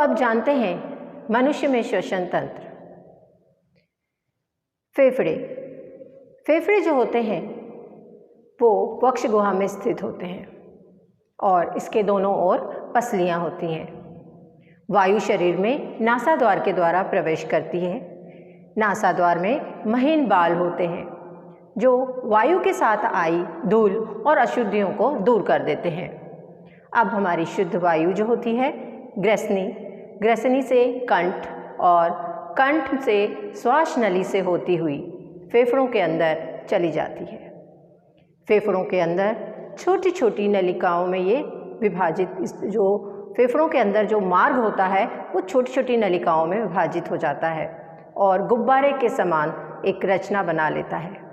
अब जानते हैं मनुष्य में श्वसन तंत्र। फेफड़े जो होते हैं वो वक्ष गुहा में स्थित होते हैं और इसके दोनों ओर पसलियाँ होती हैं। वायु शरीर में नासाद्वार के द्वारा प्रवेश करती है। नासाद्वार में महीन बाल होते हैं जो वायु के साथ आई धूल और अशुद्धियों को दूर कर देते हैं। अब हमारी शुद्ध वायु जो होती है ग्रसनी से कंठ और कंठ से श्वास नली से होती हुई फेफड़ों के अंदर चली जाती है। फेफड़ों के अंदर छोटी छोटी नलिकाओं में ये विभाजित, जो फेफड़ों के अंदर जो मार्ग होता है वो छोटी छोटी नलिकाओं में विभाजित हो जाता है और गुब्बारे के समान एक रचना बना लेता है।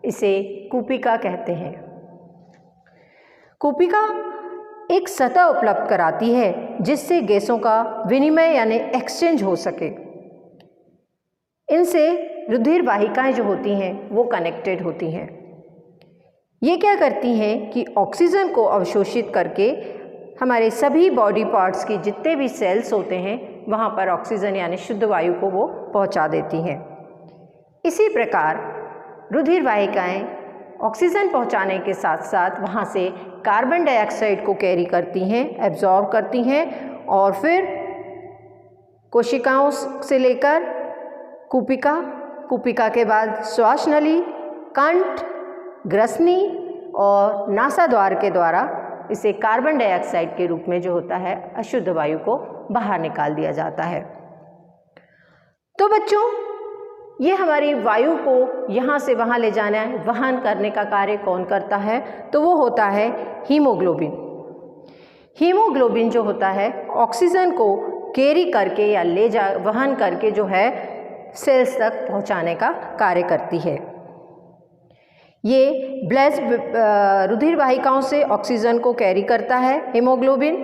इसे कूपिका कहते हैं। कूपिका एक सतह उपलब्ध कराती है जिससे गैसों का विनिमय यानी एक्सचेंज हो सके। इनसे रुधिर वाहिकाएं जो होती हैं वो कनेक्टेड होती हैं। ये क्या करती हैं कि ऑक्सीजन को अवशोषित करके हमारे सभी बॉडी पार्ट्स की जितने भी सेल्स होते हैं वहाँ पर ऑक्सीजन यानी शुद्ध वायु को वो पहुँचा देती हैं। इसी प्रकार रुधिर वाहिकाएं ऑक्सीजन पहुँचाने के साथ साथ वहाँ से कार्बन डाइऑक्साइड को कैरी करती हैं, एब्जॉर्ब करती हैं और फिर कोशिकाओं से लेकर कूपिका के बाद श्वास नली, कंठ, ग्रसनी और नासाद्वार के द्वारा इसे कार्बन डाइऑक्साइड के रूप में जो होता है अशुद्ध वायु को बाहर निकाल दिया जाता है। तो बच्चों, ये हमारी वायु को यहाँ से वहाँ ले जाना है, वहन करने का कार्य कौन करता है? तो वो होता है हीमोग्लोबिन। हीमोग्लोबिन जो होता है ऑक्सीजन को कैरी करके या वहन करके जो है सेल्स तक पहुँचाने का कार्य करती है। ये रुधिर वाहिकाओं से ऑक्सीजन को कैरी करता है हीमोग्लोबिन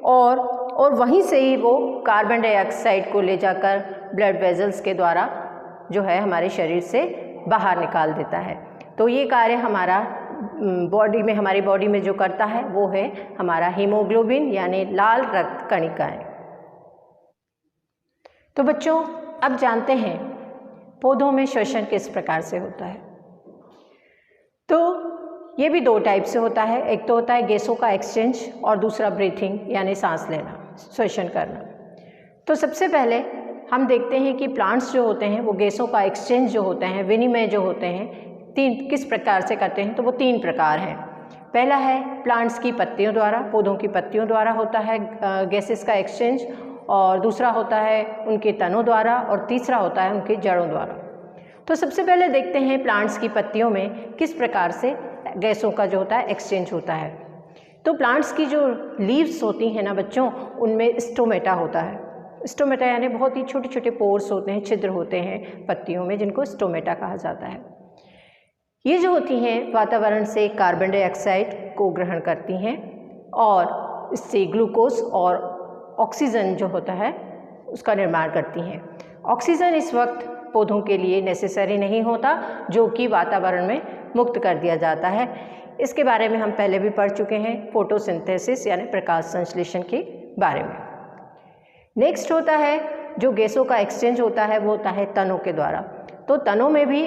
और वहीं से ही वो कार्बन डाइऑक्साइड को ले जाकर ब्लड वेजल्स के द्वारा जो है हमारे शरीर से बाहर निकाल देता है। तो ये कार्य हमारा हमारी बॉडी में जो करता है वो है हमारा हीमोग्लोबिन यानी लाल रक्त कणिकाएं। तो बच्चों, अब जानते हैं पौधों में श्वसन किस प्रकार से होता है। तो ये भी दो टाइप से होता है। एक तो होता है गैसों का एक्सचेंज और दूसरा ब्रीथिंग यानी सांस लेना, श्वसन करना। तो सबसे पहले हम देखते हैं कि प्लांट्स जो होते हैं वो गैसों का एक्सचेंज जो होते हैं, विनिमय जो होते हैं, किस प्रकार से करते हैं। तो वो 3 प्रकार हैं। पहला है प्लांट्स की पत्तियों द्वारा, पौधों की पत्तियों द्वारा होता है गैसेस का एक्सचेंज, और दूसरा होता है उनके तनों द्वारा, और तीसरा होता है उनके जड़ों द्वारा। तो सबसे पहले देखते हैं प्लांट्स की पत्तियों में किस प्रकार से गैसों का जो होता है एक्सचेंज होता है। तो प्लांट्स की जो लीव्स होती हैं ना बच्चों, उनमें स्टोमेटा होता है। स्टोमेटा यानी बहुत ही छोटे छोटे पोर्स होते हैं, छिद्र होते हैं पत्तियों में, जिनको स्टोमेटा कहा जाता है। ये जो होती हैं वातावरण से कार्बन डाइऑक्साइड को ग्रहण करती हैं और इससे ग्लूकोज और ऑक्सीजन जो होता है उसका निर्माण करती हैं। ऑक्सीजन इस वक्त पौधों के लिए नेसेसरी नहीं होता, जो कि वातावरण में मुक्त कर दिया जाता है। इसके बारे में हम पहले भी पढ़ चुके हैं, फोटोसिंथेसिस यानी प्रकाश संश्लेषण के बारे में। नेक्स्ट होता है जो गैसों का एक्सचेंज होता है वो होता है तनों के द्वारा। तो तनों में भी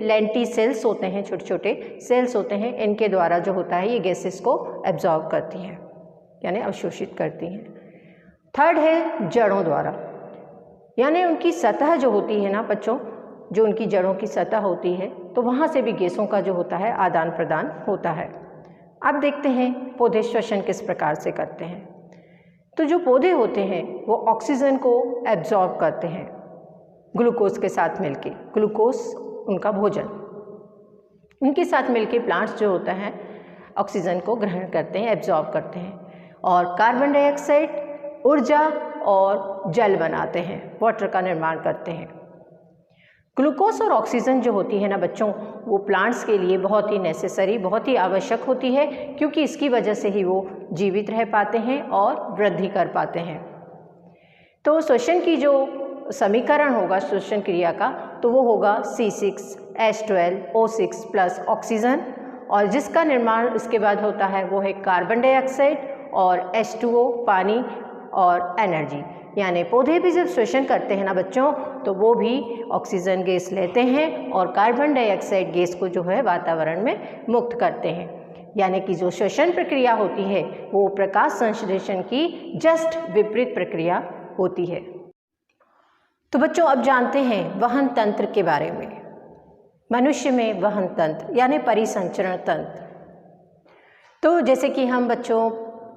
लेंटी सेल्स होते हैं, छोटे छोटे सेल्स होते हैं। इनके द्वारा जो होता है ये गैसेस को एब्जॉर्ब करती हैं यानी अवशोषित करती हैं। थर्ड है जड़ों द्वारा, यानी उनकी सतह जो होती है ना बच्चों, जो उनकी जड़ों की सतह होती है, तो वहाँ से भी गैसों का जो होता है आदान प्रदान होता है। अब देखते हैं पौधे श्वसन किस प्रकार से करते हैं। तो जो पौधे होते हैं वो ऑक्सीजन को एब्जॉर्ब करते हैं ग्लूकोज के साथ मिलके। ग्लूकोज उनका भोजन, उनके साथ मिलके प्लांट्स जो होता है ऑक्सीजन को ग्रहण करते हैं, एब्जॉर्ब करते हैं, और कार्बन डाइऑक्साइड ऊर्जा और जल बनाते हैं, वाटर का निर्माण करते हैं। ग्लूकोज और ऑक्सीजन जो होती है ना बच्चों, वो प्लांट्स के लिए बहुत ही नेसेसरी, बहुत ही आवश्यक होती है, क्योंकि इसकी वजह से ही वो जीवित रह पाते हैं और वृद्धि कर पाते हैं। तो श्वसन की जो समीकरण होगा श्वसन क्रिया का, तो वो होगा C6H12O6 प्लस ऑक्सीजन, और जिसका निर्माण इसके बाद होता है वो है कार्बन डाइऑक्साइड और H2O पानी और एनर्जी। यानी पौधे भी जब श्वसन करते हैं ना बच्चों, तो वो भी ऑक्सीजन गैस लेते हैं और कार्बन डाइऑक्साइड गैस को जो है वातावरण में मुक्त करते हैं। यानी कि जो श्वसन प्रक्रिया होती है वो प्रकाश संश्लेषण की जस्ट विपरीत प्रक्रिया होती है। तो बच्चों अब जानते हैं वहन तंत्र के बारे में। मनुष्य में वहन तंत्र यानी परिसंचरण तंत्र। तो जैसे कि हम बच्चों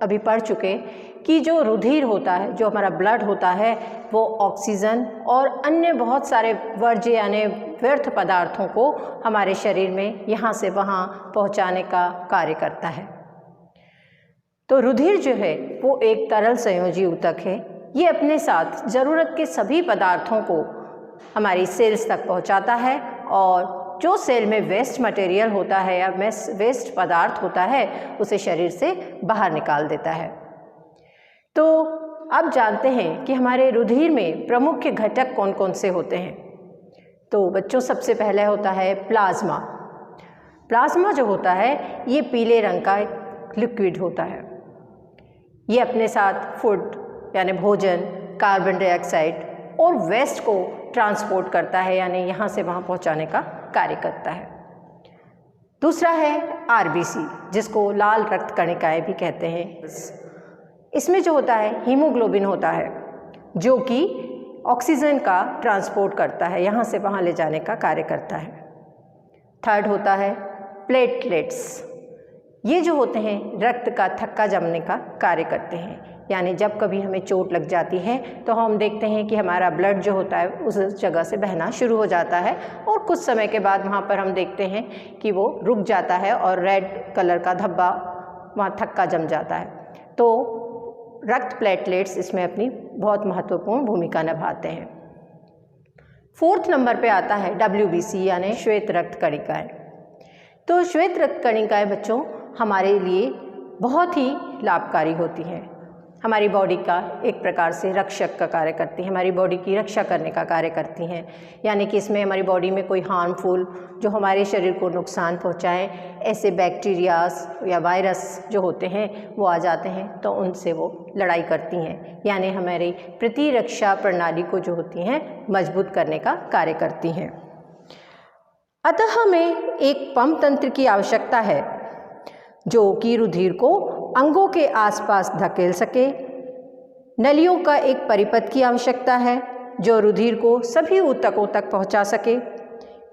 अभी पढ़ चुके कि जो रुधिर होता है, जो हमारा ब्लड होता है, वो ऑक्सीजन और अन्य बहुत सारे वर्ज्य यानी व्यर्थ पदार्थों को हमारे शरीर में यहाँ से वहाँ पहुँचाने का कार्य करता है। तो रुधिर जो है वो एक तरल संयोजी ऊतक है। ये अपने साथ ज़रूरत के सभी पदार्थों को हमारी सेल्स तक पहुँचाता है और जो सेल में वेस्ट मटेरियल होता है या वेस्ट पदार्थ होता है उसे शरीर से बाहर निकाल देता है। तो अब जानते हैं कि हमारे रुधिर में प्रमुख घटक कौन कौन से होते हैं। तो बच्चों सबसे पहले होता है प्लाज्मा। प्लाज्मा जो होता है ये पीले रंग का लिक्विड होता है। ये अपने साथ फूड यानी भोजन, कार्बन डाइऑक्साइड और वेस्ट को ट्रांसपोर्ट करता है, यानी यहाँ से वहाँ पहुँचाने का कार्य करता है। दूसरा है आरबीसी, जिसको लाल रक्त कणिकाएँ भी कहते हैं। इसमें जो होता है हीमोग्लोबिन होता है, जो कि ऑक्सीजन का ट्रांसपोर्ट करता है, यहाँ से वहाँ ले जाने का कार्य करता है। थर्ड होता है प्लेटलेट्स। ये जो होते हैं रक्त का थक्का जमने का कार्य करते हैं। यानी जब कभी हमें चोट लग जाती है तो हम देखते हैं कि हमारा ब्लड जो होता है उस जगह से बहना शुरू हो जाता है और कुछ समय के बाद वहाँ पर हम देखते हैं कि वो रुक जाता है और रेड कलर का धब्बा वहाँ थक्का जम जाता है। तो रक्त प्लेटलेट्स इसमें अपनी बहुत महत्वपूर्ण भूमिका निभाते हैं। फोर्थ नंबर पे आता है WBC यानी श्वेत रक्त कणिकाएँ। तो श्वेत रक्त कणिकाएँ बच्चों हमारे लिए बहुत ही लाभकारी होती हैं। हमारी बॉडी का एक प्रकार से रक्षक का कार्य करती हैं, हमारी बॉडी की रक्षा करने का कार्य करती हैं। यानी कि इसमें हमारी बॉडी में कोई हार्मफुल जो हमारे शरीर को नुकसान पहुंचाएं, ऐसे बैक्टीरियाज या वायरस जो होते हैं वो आ जाते हैं तो उनसे वो लड़ाई करती हैं। यानी हमारी प्रतिरक्षा प्रणाली को जो होती हैं मजबूत करने का कार्य करती हैं। अतः हमें एक पंप तंत्र की आवश्यकता है जो कि रुधिर को अंगों के आसपास धकेल सके। नलियों का एक परिपथ की आवश्यकता है जो रुधिर को सभी ऊतकों तक पहुंचा सके।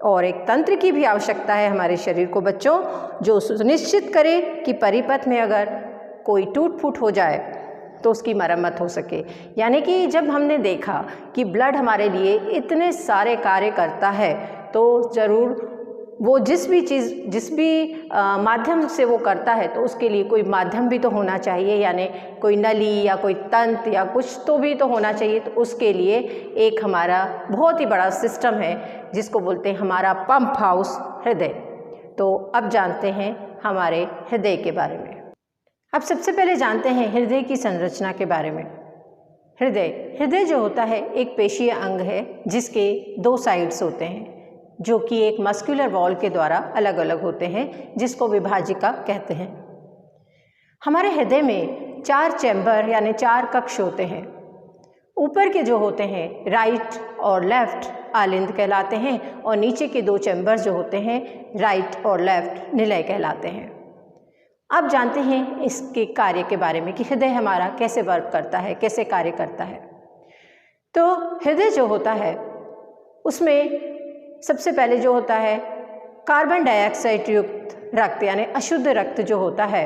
और एक तंत्र की भी आवश्यकता है हमारे शरीर को बच्चों, जो सुनिश्चित करे कि परिपथ में अगर कोई टूट फूट हो जाए तो उसकी मरम्मत हो सके। यानी कि जब हमने देखा कि ब्लड हमारे लिए इतने सारे कार्य करता है तो ज़रूर वो जिस भी माध्यम से वो करता है तो उसके लिए कोई माध्यम भी तो होना चाहिए, यानी कोई नली या कोई तंत्र या कुछ तो भी तो होना चाहिए। तो उसके लिए एक हमारा बहुत ही बड़ा सिस्टम है जिसको बोलते हैं हमारा पंप हाउस हृदय। तो अब जानते हैं हमारे हृदय के बारे में। अब सबसे पहले जानते हैं हृदय की संरचना के बारे में। हृदय जो होता है एक पेशीय अंग है जिसके 2 साइड्स होते हैं जो कि एक मस्कुलर वॉल के द्वारा अलग अलग होते हैं, जिसको विभाजिका कहते हैं। हमारे हृदय में 4 चैम्बर यानी 4 कक्ष होते हैं। ऊपर के जो होते हैं राइट और लेफ्ट आलिंद कहलाते हैं और नीचे के 2 चैम्बर जो होते हैं राइट और लेफ्ट निलय कहलाते हैं। अब जानते हैं इसके कार्य के बारे में कि हृदय हमारा कैसे वर्क करता है, कैसे कार्य करता है। तो हृदय जो होता है उसमें सबसे पहले जो होता है कार्बन डाइऑक्साइड युक्त रक्त यानी अशुद्ध रक्त जो होता है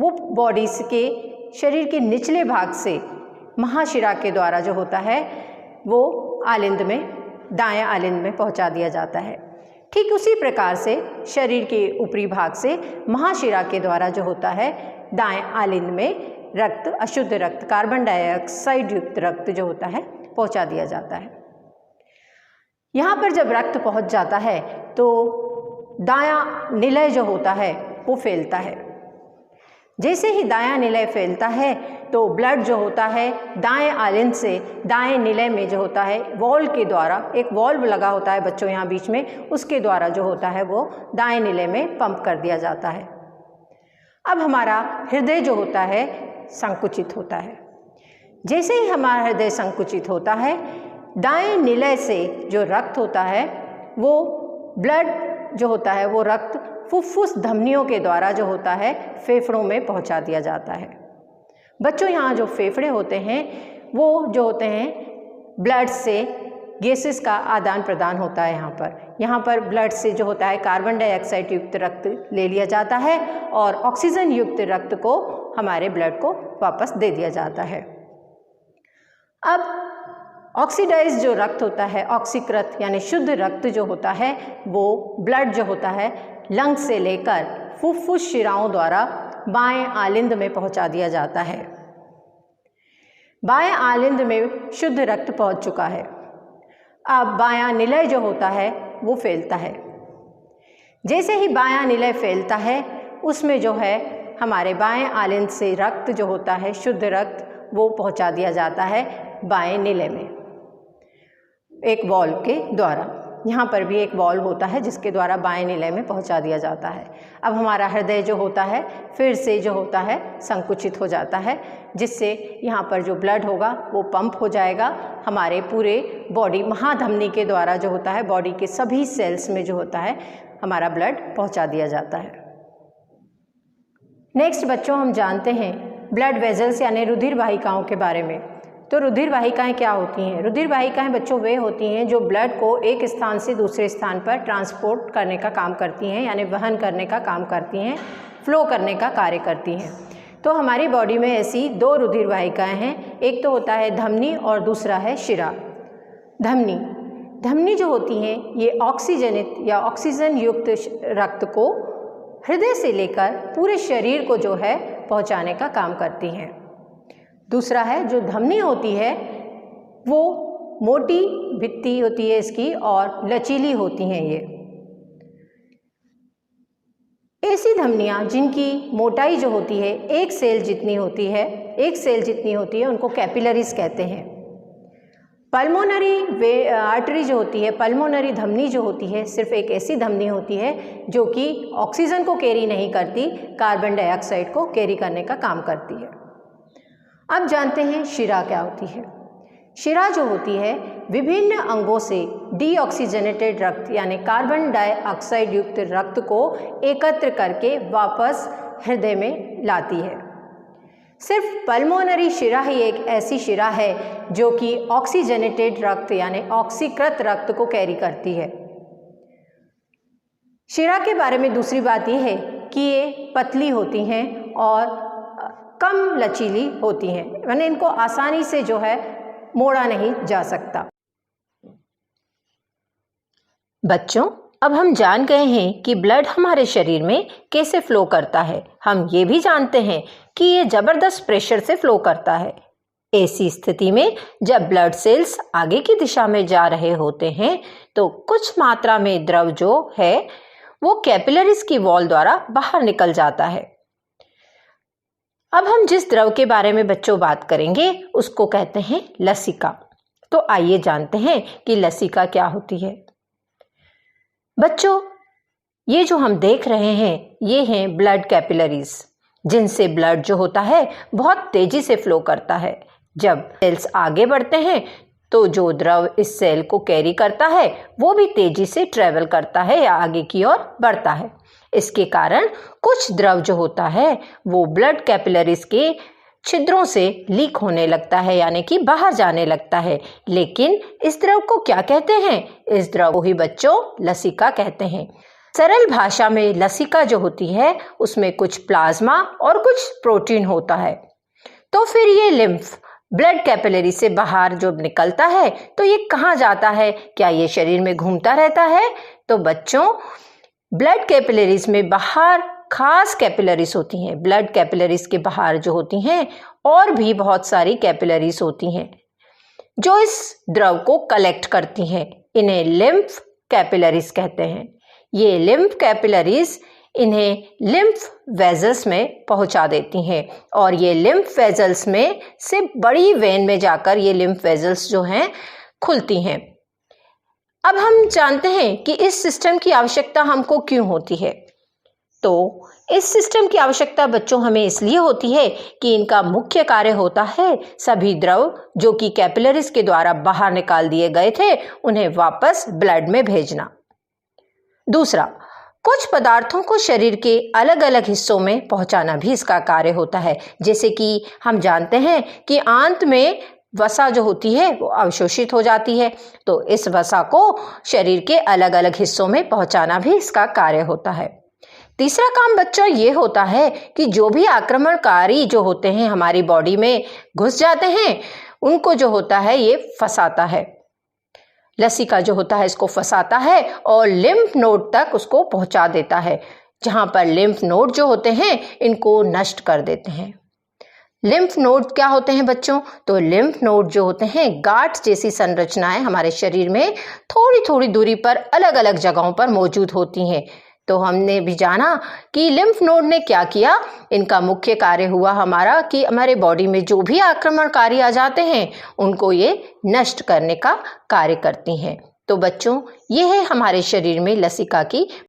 वो बॉडी के शरीर के निचले भाग से महाशिरा के द्वारा जो होता है वो आलिंद में, दाएं आलिंद में पहुंचा दिया जाता है। ठीक उसी प्रकार से शरीर के ऊपरी भाग से महाशिरा के द्वारा जो होता है दाएं आलिंद में रक्त, अशुद्ध रक्त, कार्बन डाइऑक्साइड युक्त रक्त जो होता है पहुंचा दिया जाता है। यहाँ पर जब रक्त पहुँच जाता है तो दायां निलय जो होता है वो फैलता है। जैसे ही दायां निलय फैलता है तो ब्लड जो होता है दाएं आलिंद से दाएं निलय में जो होता है वॉल्व के द्वारा, एक वॉल्व लगा होता है बच्चों यहाँ बीच में, उसके द्वारा जो होता है वो दाएं निलय में पंप कर दिया जाता है। अब हमारा हृदय जो होता है संकुचित होता है। जैसे ही हमारा हृदय संकुचित होता है, दाएं निलय से जो रक्त होता है वो ब्लड जो होता है वो रक्त फुफ्फुस धमनियों के द्वारा जो होता है फेफड़ों में पहुंचा दिया जाता है। बच्चों, यहाँ जो फेफड़े होते हैं वो जो होते हैं ब्लड से गैसेस का आदान प्रदान होता है। यहाँ पर ब्लड से जो होता है कार्बन डाइऑक्साइड युक्त रक्त ले लिया जाता है और ऑक्सीजन युक्त रक्त को हमारे ब्लड को वापस दे दिया जाता है। अब ऑक्सीडाइज जो रक्त होता है, ऑक्सीकृत यानी शुद्ध रक्त जो होता है वो ब्लड जो होता है लंग से लेकर फुफ्फुस शिराओं द्वारा बाएं आलिंद में पहुंचा दिया जाता है। बाएं आलिंद में शुद्ध रक्त पहुंच चुका है। अब बायां निलय जो होता है वो फैलता है। जैसे ही बायां निलय फैलता है उसमें जो है हमारे बाएं आलिंद से रक्त जो होता है शुद्ध रक्त वो पहुंचा दिया जाता है बाएं निलय में एक वॉल्व के द्वारा। यहाँ पर भी एक वॉल्व होता है जिसके द्वारा बाएं निलय में पहुंचा दिया जाता है। अब हमारा हृदय जो होता है फिर से जो होता है संकुचित हो जाता है, जिससे यहाँ पर जो ब्लड होगा वो पंप हो जाएगा हमारे पूरे बॉडी महाधमनी के द्वारा जो होता है बॉडी के सभी सेल्स में जो होता है हमारा ब्लड पहुँचा दिया जाता है। नेक्स्ट बच्चों, हम जानते हैं ब्लड वेजल्स यानी रुधिर वाहिकाओं के बारे में। तो रुधिर वाहिकाएं क्या होती हैं? रुधिर वाहिकाएं बच्चों वे होती हैं जो ब्लड को एक स्थान से दूसरे स्थान पर ट्रांसपोर्ट करने का काम करती हैं, यानी वहन करने का काम करती हैं, फ्लो करने का कार्य करती हैं। तो हमारी बॉडी में ऐसी दो रुधिर वाहिकाएं हैं, एक तो होता है धमनी और दूसरा है शिरा। धमनी जो होती हैं ये ऑक्सीजनित या ऑक्सीजन युक्त रक्त को हृदय से लेकर पूरे शरीर को जो है पहुंचाने का काम करती हैं। दूसरा है जो धमनी होती है वो मोटी भित्ति होती है इसकी और लचीली होती हैं। ये ऐसी धमनियाँ जिनकी मोटाई जो होती है एक सेल जितनी होती है उनको कैपिलरीज कहते हैं। पल्मोनरी आर्टरी जो होती है, पल्मोनरी धमनी जो होती है सिर्फ एक ऐसी धमनी होती है जो कि ऑक्सीजन को कैरी नहीं करती, कार्बन डाइऑक्साइड को कैरी करने का काम करती है। अब जानते हैं शिरा क्या होती है। शिरा जो होती है विभिन्न अंगों से डीऑक्सीजनेटेड रक्त यानी कार्बन डाइऑक्साइड युक्त रक्त को एकत्र करके वापस हृदय में लाती है। सिर्फ पल्मोनरी शिरा ही एक ऐसी शिरा है जो कि ऑक्सीजनेटेड रक्त यानी ऑक्सीकृत रक्त को कैरी करती है। शिरा के बारे में दूसरी बात यह है कि ये पतली होती हैं और कम लचीली होती हैं, यानी इनको आसानी से जो है मोड़ा नहीं जा सकता। बच्चों, अब हम जान गए हैं कि ब्लड हमारे शरीर में कैसे फ्लो करता है। हम ये भी जानते हैं कि ये जबरदस्त प्रेशर से फ्लो करता है। ऐसी स्थिति में जब ब्लड सेल्स आगे की दिशा में जा रहे होते हैं तो कुछ मात्रा में द्रव जो है वो कैपिलरीज की वॉल द्वारा बाहर निकल जाता है। अब हम जिस द्रव के बारे में बच्चों बात करेंगे उसको कहते हैं लसिका। तो आइए जानते हैं कि लसिका क्या होती है। बच्चों, ये जो हम देख रहे हैं ये हैं ब्लड कैपिलरीज, जिनसे ब्लड जो होता है बहुत तेजी से फ्लो करता है। जब सेल्स आगे बढ़ते हैं तो जो द्रव इस सेल को कैरी करता है वो भी तेजी से ट्रेवल करता है या आगे की ओर बढ़ता है। इसके कारण कुछ द्रव जो होता है वो ब्लड कैपिलरीज के छिद्रों से लीक होने लगता है, यानी कि बाहर जाने लगता है। लेकिन इस द्रव को क्या कहते हैं? इस द्रव को ही बच्चों लसिका कहते हैं। सरल भाषा में लसिका जो होती है उसमें कुछ प्लाज्मा और कुछ प्रोटीन होता है। तो फिर ये लिम्फ ब्लड कैपिलरी से बाहर जब निकलता है तो ये कहाँ जाता है? क्या ये शरीर में घूमता रहता है? तो बच्चों, ब्लड कैपिलरीज में बाहर खास कैपिलरीज होती हैं। ब्लड कैपिलरीज के बाहर जो होती हैं और भी बहुत सारी कैपिलरीज होती हैं जो इस द्रव को कलेक्ट करती हैं। इन्हें लिम्फ कैपिलरीज कहते हैं। ये लिम्फ कैपिलरीज इन्हें लिम्फ वेजल्स में पहुंचा देती हैं और ये लिम्फ वेजल्स में से बड़ी वेन में जाकर ये लिम्फ वेजल्स जो हैं खुलती हैं। अब हम जानते हैं कि इस सिस्टम की आवश्यकता हमको क्यों होती है। तो इस सिस्टम की आवश्यकता बच्चों हमें इसलिए होती है कि इनका मुख्य कार्य होता है सभी द्रव जो कि कैपिलरीज के द्वारा बाहर निकाल दिए गए थे उन्हें वापस ब्लड में भेजना। दूसरा, कुछ पदार्थों को शरीर के अलग अलग हिस्सों में पहुंचाना भी इसका कार्य होता है। जैसे कि हम जानते हैं कि आंत में वसा जो होती है वो अवशोषित हो जाती है, तो इस वसा को शरीर के अलग अलग हिस्सों में पहुंचाना भी इसका कार्य होता है। तीसरा काम बच्चों ये होता है कि जो भी आक्रमणकारी जो होते हैं हमारी बॉडी में घुस जाते हैं उनको जो होता है ये फंसाता है। लसिका जो होता है इसको फंसाता है और लिम्फ नोड तक उसको पहुंचा देता है, जहां पर लिम्फ नोड जो होते हैं इनको नष्ट कर देते हैं। लिम्फ नोड क्या होते हैं बच्चों? तो लिम्फ नोड जो होते हैं गांठ जैसी संरचनाएं हमारे शरीर में थोड़ी थोड़ी दूरी पर अलग अलग जगहों पर मौजूद होती हैं। तो हमने भी जाना कि लिम्फ नोड ने क्या किया, इनका मुख्य कार्य हुआ हमारा कि हमारे बॉडी में जो भी आक्रमणकारी आ जाते हैं उनको ये नष्ट करने का कार्य करती हैं। तो बच्चों ये है हमारे शरीर में लसिका की